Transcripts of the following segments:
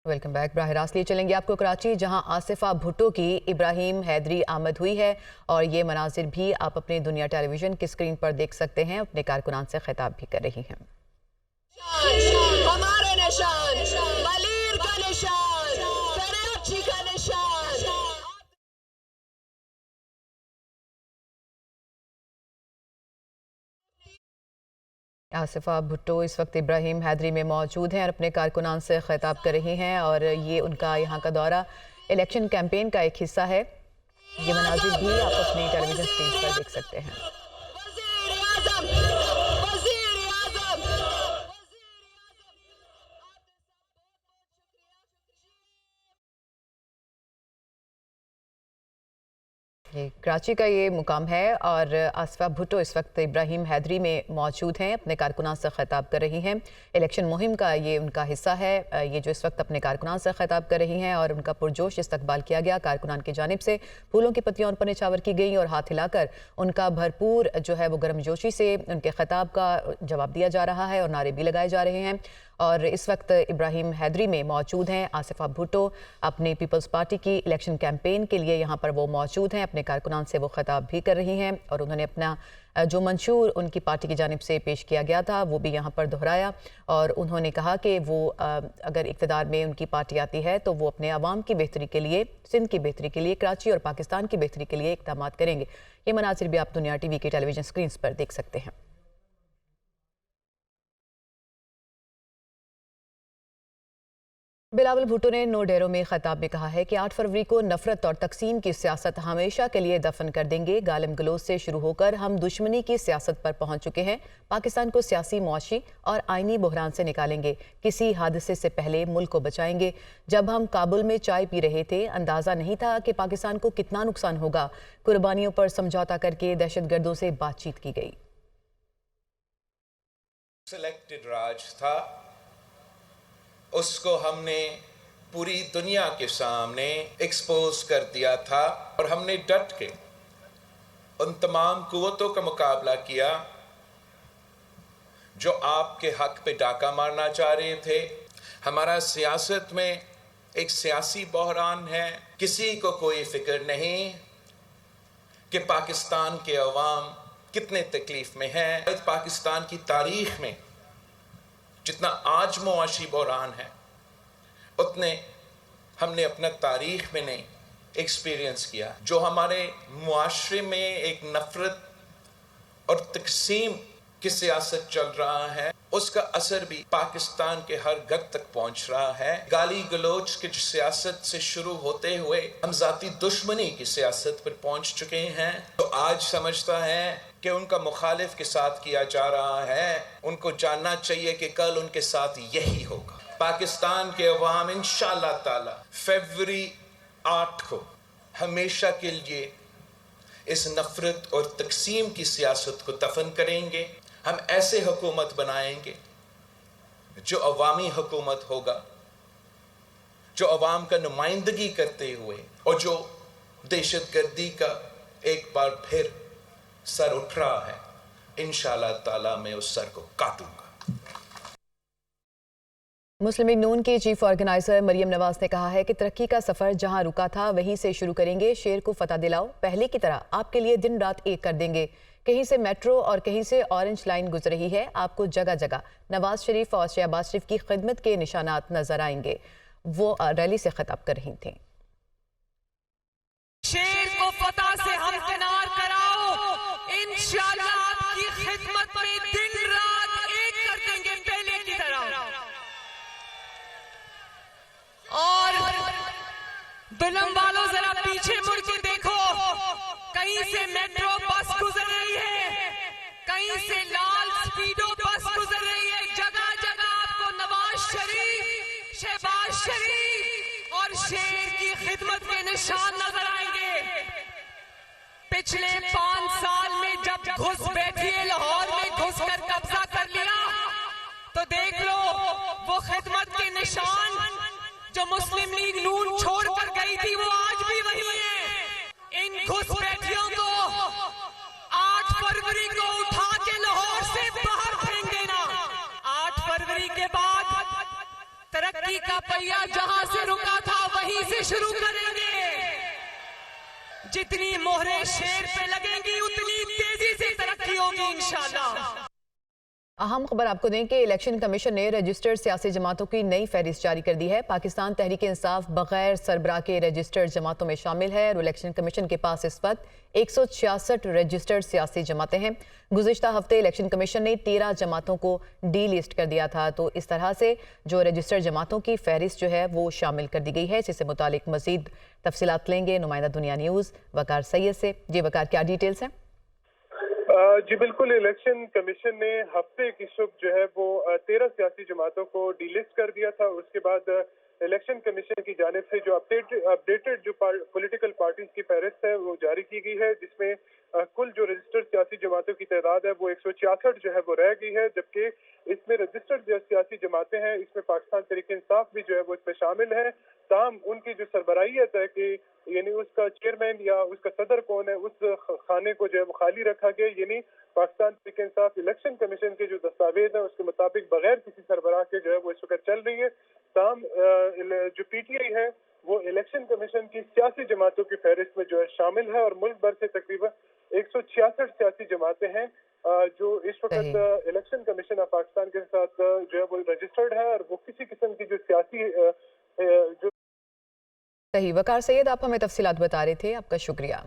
Welcome back. बराह रास्त लिए चलेंगे आपको कराची, जहां आसिफा भुट्टो की इब्राहिम हैदरी आमद हुई है और ये मनाजिर भी आप अपनी दुनिया टेलीविजन की स्क्रीन पर देख सकते हैं। अपने कारकुनान से खिताब भी कर रही हैं। हमारे निशान, वलीर का निशान, कराची का निशान। आसिफा भुट्टो इस वक्त इब्राहिम हैदरी में मौजूद हैं और अपने कारकुनान से खिताब कर रही हैं और ये उनका यहाँ का दौरा इलेक्शन कैंपेन का एक हिस्सा है। ये मनाजिर भी आप अपनी टेलीविजन स्क्रीन पर देख सकते हैं। ये कराची का ये मुकाम है और आसिफा भुट्टो इस वक्त इब्राहिम हैदरी में मौजूद हैं, अपने कारकुनान से खिताब कर रही हैं। इलेक्शन मुहिम का ये उनका हिस्सा है। ये जो इस वक्त अपने कारकुनान से खिताब कर रही हैं और उनका पुरजोश इस्तकबाल किया गया। कारकुनान की जानिब से फूलों की पत्तियां उन पर निछावर की गई और हाथ हिलाकर उनका भरपूर जो है वो गर्मजोशी से उनके खिताब का जवाब दिया जा रहा है और नारे भी लगाए जा रहे हैं। और इस वक्त इब्राहिम हैदरी में मौजूद हैं आसिफा भुट्टो, अपनी पीपल्स पार्टी की इलेक्शन कैंपेन के लिए यहाँ पर वो मौजूद हैं। अपने कारकुनान से वो खिताब भी कर रही हैं और उन्होंने अपना जो मंशूर उनकी पार्टी की जानिब से पेश किया गया था वो भी यहाँ पर दोहराया और उन्होंने कहा कि वो अगर इक़्तिदार में उनकी पार्टी आती है तो वो अपने आवाम की बेहतरी के लिए, सिंध की बेहतरी के लिए, कराची और पाकिस्तान की बेहतरी के लिए इक़दाम करेंगे। ये मनासिर भी आप दुनिया TV की टेलीविजन स्क्रीन पर देख सकते हैं। बिलावल भुट्टो ने नो डेरो में खिताब में कहा है कि 8 फरवरी को नफरत और तकसीम की सियासत हमेशा के लिए दफन कर देंगे। गालिम गलोच से शुरू होकर हम दुश्मनी की सियासत पर पहुंच चुके हैं। पाकिस्तान को सियासी, मुआशी और आइनी बहरान से निकालेंगे। किसी हादसे से पहले मुल्क को बचाएंगे। जब हम काबुल में चाय पी रहे थे, अंदाजा नहीं था कि पाकिस्तान को कितना नुकसान होगा। कुर्बानियों पर समझौता करके दहशतगर्दों से बातचीत की गई। सिलेक्टेड राज था, उसको हमने पूरी दुनिया के सामने एक्सपोज कर दिया था और हमने डट के उन तमाम कुव्वतों का मुकाबला किया जो आपके हक पे डाका मारना चाह रहे थे। हमारा सियासत में एक सियासी बहरान है। किसी को कोई फिक्र नहीं कि पाकिस्तान के अवाम कितने तकलीफ में है। पाकिस्तान की तारीख में जितना आज मुआशी बहरान है उतने हमने अपना तारीख में नहीं एक्सपीरियंस किया। जो हमारे मुआशरे में एक नफरत और तकसीम की सियासत चल रहा है, उसका असर भी पाकिस्तान के हर घर तक पहुंच रहा है। गाली गलोच की सियासत से शुरू होते हुए हम जाती दुश्मनी की सियासत पर पहुंच चुके हैं। तो आज समझता है कि उनका मुखालिफ के साथ किया जा रहा है। उनको जानना चाहिए कि कल उनके साथ यही होगा। पाकिस्तान के अवाम इंशाअल्लाह ताला फरवरी 8 को हमेशा के लिए इस नफरत और तकसीम की सियासत को दफन करेंगे। हम ऐसे हुकूमत बनाएंगे जो अवामी हुकूमत होगा, जो अवाम का नुमाइंदगी करते हुए और जो दहशतगर्दी का एक बार फिर सर उठ रहा है, इंशाअल्लाह ताला मैं उस सर को काटूंगा। मुस्लिम लीग नून की चीफ ऑर्गेनाइजर मरियम नवाज ने कहा है कि तरक्की का सफर जहां रुका था वहीं से शुरू करेंगे। शेर को फतह दिलाओ, पहले की तरह आपके लिए दिन रात एक कर देंगे। कहीं से मेट्रो और कहीं से ऑरेंज लाइन गुजर रही है। आपको जगह जगह नवाज शरीफ और शहबाज शरीफ की खिदमत के निशानात नजर आएंगे। वो रैली से खिताब कर रही थी। शेर को फतह से हमकिनार कराओ, इंशाअल्लाह आपकी खिदमत में दिन रात एक कर देंगे पहले की तरह। और बिलम वालों जरा पीछे मुड़ के देखो, कहीं से मेट्रो बस गुजर रही है, कहीं से लाल स्पीडो बस गुजर रही है। जगह जगह आपको नवाज शरीफ, शहबाज शरीफ और शेर की खिदमत के निशान नजर आएंगे। पिछले 5 साल में जब घुस बैठी है लाहौर में, घुस कर कब्जा कर लिया, तो देख लो वो खिदमत के निशान जो मुस्लिम लीग नून छोड़कर गई थी वो आज भी वही है। इन घुसपैठियों को 8 फरवरी को उठा के लाहौर से बाहर फेंक देना। 8 फरवरी के बाद तरक्की तरक्की का पहिया जहां से रुका था वहीं से शुरू करेंगे। जितनी मोहरें शेर पे लगेंगी उतनी तेजी से तरक्की होगी इंशाल्लाह। अहम खबर आपको दें कि इलेक्शन कमीशन ने रजिस्टर्ड सियासी जमातों की नई फहरिस्त जारी कर दी है। पाकिस्तान तहरीक इंसाफ बगैर सरबराह के रजिस्टर्ड जमातों में शामिल है और इलेक्शन कमीशन के पास इस वक्त 166 रजिस्टर्ड सियासी जमातें हैं। गुज़िश्ता हफ्ते इलेक्शन कमीशन ने 13 जमातों को डी लिस्ट कर दिया था, तो इस तरह से जो रजिस्टर्ड जमातों की फहरिस्त जो है वो शामिल कर दी गई है। इससे मुतालिक मजीद तफसीलात लेंगे नुमाइंदा दुनिया न्यूज़ वकार सैयद से। जी वकार, क्या डिटेल्स हैं? जी बिल्कुल, इलेक्शन कमीशन ने हफ्ते की सुबह जो है वो 13 सियासी जमातों को डीलिस्ट कर दिया था। उसके बाद इलेक्शन कमीशन की जानिब से जो अपडेटेड जो पॉलिटिकल पार्टीज की फहरिस्त है वो जारी की गई है, जिसमें कुल जो रजिस्टर्ड सियासी जमातों की तादाद है वो 166 जो है वो रह गई है। जबकि इसमें रजिस्टर्ड जो सियासी जमातें हैं इसमें पाकिस्तान तहरीक इंसाफ भी जो है वो इसमें शामिल है। ताहम उनकी जो सरबराहियत है कि यानी उसका चेयरमैन या उसका सदर कौन है, उस खाने को जो है वो खाली रखा गया। यानी पाकिस्तान तहरीक इंसाफ इलेक्शन कमीशन के जो दस्तावेज है उसके मुताबिक बगैर किसी सरबराह के जो है वो इस वक्त चल रही है। ताहम जो PTI है वो इलेक्शन कमीशन की सियासी जमातों की फहरिस्त में जो है शामिल है और मुल्क भर से तकरीबन 166 सियासी जमातें हैं जो इस वक्त इलेक्शन कमीशन ऑफ पाकिस्तान के साथ जो है वो रजिस्टर्ड है और वो किसी किस्म की जो सियासी जो सही। वकार सैयद, आप हमें तफसीलात बता रहे थे, आपका शुक्रिया।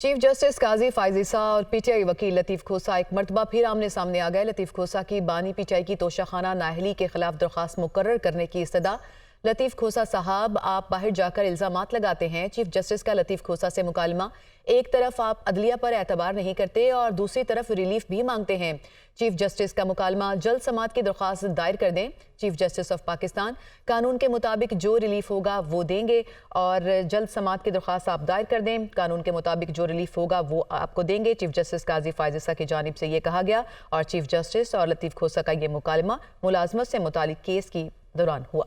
चीफ जस्टिस काजी फायज ईसा और PTI वकील लतीफ़ खोसा एक मरतबा फिर आमने सामने आ गए। लतीफ़ खोसा की बानी PTI की तोशाखाना नाहली के खिलाफ दरख्वास्त मुकर्रर करने की इस्तदा। लतीफ़ खोसा साहब, आप बाहर जाकर इल्ज़ामात लगाते हैं। चीफ जस्टिस का लतीफ़ खोसा से मुकालमा, एक तरफ आप अदलिया पर एतबार नहीं करते और दूसरी तरफ रिलीफ भी मांगते हैं। चीफ जस्टिस का मुकालमा, जल्द समाअत की दरख्वास्त दायर कर दें। चीफ जस्टिस ऑफ पाकिस्तान, कानून के मुताबिक जो रिलीफ होगा वो देंगे और जल्द समाअत की दरख्वास्त आप दायर कर दें। कानून के मुताबिक जो रिलीफ होगा वो आपको देंगे। चीफ जस्टिस काजी फायज ईसा की जानिब से ये कहा गया और चीफ जस्टिस और लतीफ़ खोसा का ये मुकालमा मुलाजमत से मुतालिक केस की दौरान हुआ।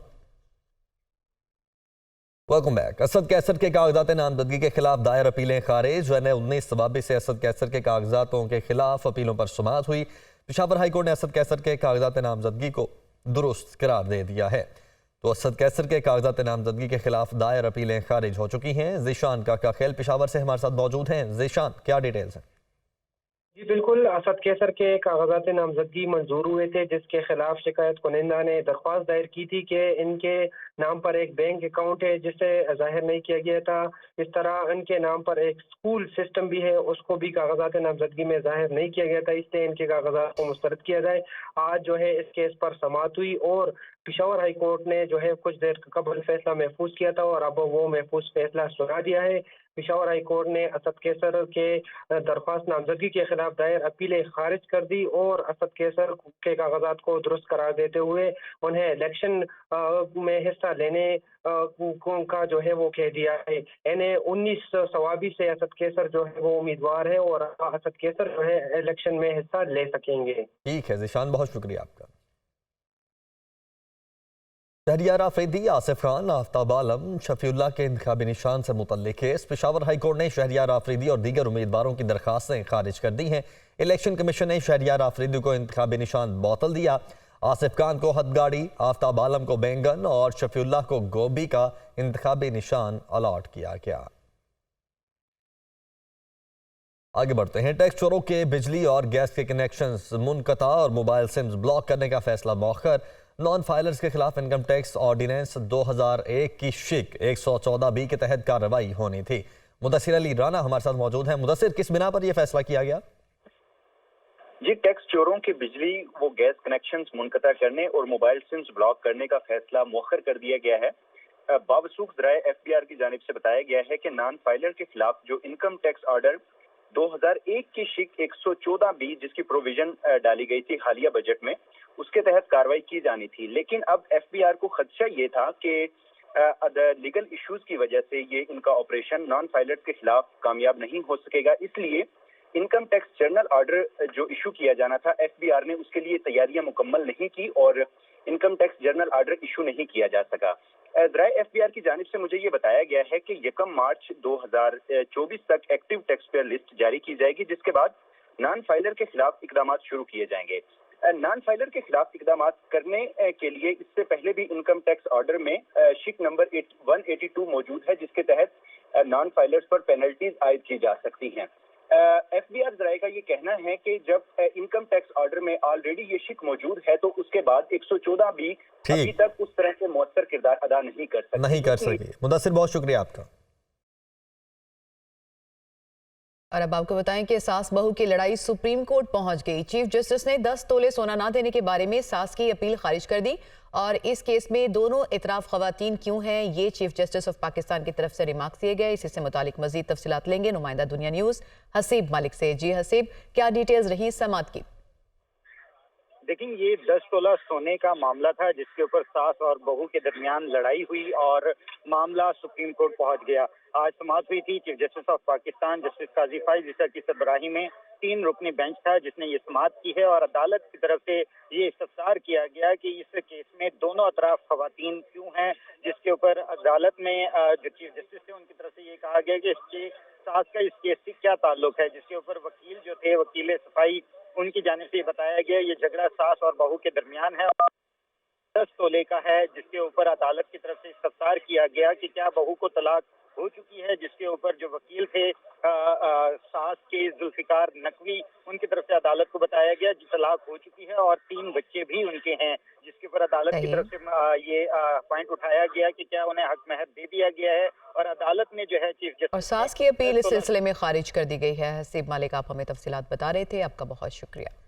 Welcome back. असद कैसर के कागजात नामजदगी के खिलाफ दायर अपीलें खारिज। 19 सवाबी से असद कैसर के कागजातों के खिलाफ अपीलों पर समाअत हुई। पेशावर हाईकोर्ट ने असद कैसर के कागजात नामजदगी को दुरुस्त करार दे दिया है, तो असद कैसर के कागजात नामजदगी के खिलाफ दायर अपीलें खारिज हो चुकी हैं। ज़ीशान काका खेल पेशावर से हमारे साथ मौजूद हैं। ज़ीशान, क्या डिटेल्स हैं? जी बिल्कुल, असद कैसर के कागजात नामजदगी मंजूर हुए थे, जिसके खिलाफ शिकायत कुनिंदा ने दरख्वास्त दायर की थी कि इनके नाम पर एक बैंक अकाउंट है जिसे जाहिर नहीं किया गया था। इस तरह इनके नाम पर एक स्कूल सिस्टम भी है, उसको भी कागजात नामजदगी में जाहिर नहीं किया गया था, इसलिए इनके कागजात को मुस्तरद किया जाए। आज जो है इस केस पर समाअत हुई और पेशावर हाई कोर्ट ने जो है कुछ देर कबल फैसला महफूज किया था और अब वो महफूज फैसला सुना दिया है। पेशावर हाई कोर्ट ने असद कैसर के दरख्वास्त नामजदगी के खिलाफ दायर अपीलें खारिज कर दी और असद कैसर के कागजात को दुरुस्त करार देते हुए उन्हें इलेक्शन में हिस्सा लेने का जो है वो कह दिया है। यानी 19 सवाबी से असद कैसर जो है वो उम्मीदवार है और असद कैसर जो है इलेक्शन में हिस्सा ले सकेंगे। ठीक है ज़ीशान, बहुत शुक्रिया आपका। शहरियार आफरीदी, आसिफ खान, आफ्ताब आलम, शफीउल्लाह के इंतखाबी निशान से मुतल्लिक केस। पेशावर हाईकोर्ट ने शहरियार आफरीदी और दीगर उम्मीदवारों की दरखास्तें खारिज कर दी हैं। इलेक्शन कमीशन ने शहरियार आफरीदी को इंतखाबी निशान बोतल दिया। आसिफ खान को हथगाड़ी, आफ्ताब आलम को बैंगन और शफीउल्लाह को गोभी का इंतखाबी निशान अलॉट किया गया। आगे बढ़ते हैं। टैक्स चोरों के बिजली और गैस के कनेक्शंस मुनक़ता और मोबाइल सिम्स ब्लॉक करने का फैसला मौखर। नॉन फाइलर्स के खिलाफ इनकम टैक्स ऑर्डिनेंस 2001 की शिक 114B के तहत कार्रवाई होनी थी। मुदस्सिर अली राना हमारे साथ मौजूद हैं। मुदस्सिर, किस बिना पर यह फैसला किया गया? जी, टैक्स चोरों के बिजली व गैस कनेक्शंस मुनक़ता करने और मोबाइल सिम्स ब्लॉक करने का फैसला मौखर कर दिया गया है। बावसूख ज़राए FBR की जानिब से बताया गया है कि नॉन फाइलर के खिलाफ जो इनकम टैक्स ऑर्डर 2001 की शिक 114B जिसकी प्रोविजन डाली गई थी हालिया बजट में, उसके तहत कार्रवाई की जानी थी। लेकिन अब FBR को खदशा ये था कि लीगल इश्यूज की वजह से ये इनका ऑपरेशन नॉन फाइलर्स के खिलाफ कामयाब नहीं हो सकेगा, इसलिए इनकम टैक्स जर्नल ऑर्डर जो इशू किया जाना था FBR ने उसके लिए तैयारियां मुकम्मल नहीं की और income tax journal order issue नहीं किया जा सका। ज़राए FBR की जानिब से मुझे ये बताया गया है कि 1 मार्च 2024 तक एक्टिव टैक्स पेयर लिस्ट जारी की जाएगी, जिसके बाद नॉन फाइलर के खिलाफ इकदाम शुरू किए जाएंगे। नॉन फाइलर के खिलाफ इकदाम करने के लिए इससे पहले भी इनकम टैक्स ऑर्डर में शिक नंबर 182 मौजूद है, जिसके तहत नॉन फाइलर्स पर पेनल्टीज आयद की जा सकती हैं। एफबीआर जराये का ये कहना है कि जब इनकम टैक्स ऑर्डर में ऑलरेडी ये शिक मौजूद है तो उसके बाद 114 भी अभी तक उस तरह के मौसर किरदार अदा नहीं कर सकी। मुदस्सिर, बहुत शुक्रिया आपका। और अब आपको बताएं कि सास बहू की लड़ाई सुप्रीम कोर्ट पहुंच गई। चीफ जस्टिस ने 10 तोले सोना ना देने के बारे में सास की अपील खारिज कर दी और इस केस में दोनों इतराफ खवातीन क्यों हैं, ये चीफ जस्टिस ऑफ पाकिस्तान की तरफ से रिमार्क्स दिए गए। इसी से मुतालिक मजीद तफसीलात लेंगे नुमाइंदा दुनिया न्यूज हसीब मालिक से। जी हसीब, क्या डिटेल्स रही समात की? देखिए, ये 10 तोला सोने का मामला था जिसके ऊपर सास और बहू के दरमियान लड़ाई हुई और मामला सुप्रीम कोर्ट पहुंच गया। आज समाअत हुई थी। Chief justice of Pakistan justice Qazi Faez Isa की सरबराही में 3 रुकनी बेंच था जिसने ये समाअत की है और अदालत की तरफ से ये इस्तफसार किया गया कि इस केस में दोनों अतराफ खवातीन क्यों हैं, जिसके ऊपर अदालत में जो चीफ जस्टिस थे उनकी तरफ से ये कहा गया कि इसके सास का इस केस से क्या ताल्लुक है, जिसके ऊपर वकील जो थे, वकील सफाई, उनकी जानिब से बताया गया ये झगड़ा सास और बहू के दरमियान है और 10 तोले का है, जिसके ऊपर अदालत की तरफ से इस्तफसार किया गया कि क्या बहू को तलाक हो चुकी है, जिसके ऊपर जो वकील थे सास के जुल्फिकार नकवी, उनकी तरफ से अदालत को बताया गया कि तलाक हो चुकी है और 3 बच्चे भी उनके हैं, जिसके ऊपर अदालत की तरफ से ये पॉइंट उठाया गया कि क्या उन्हें हक महर दे दिया गया है और अदालत ने जो है चीफ जस्टिस और सास की अपील इस सिलसिले में खारिज कर दी गई है। हसीब मालिक, आप हमें तफसीलात बता रहे थे, आपका बहुत शुक्रिया।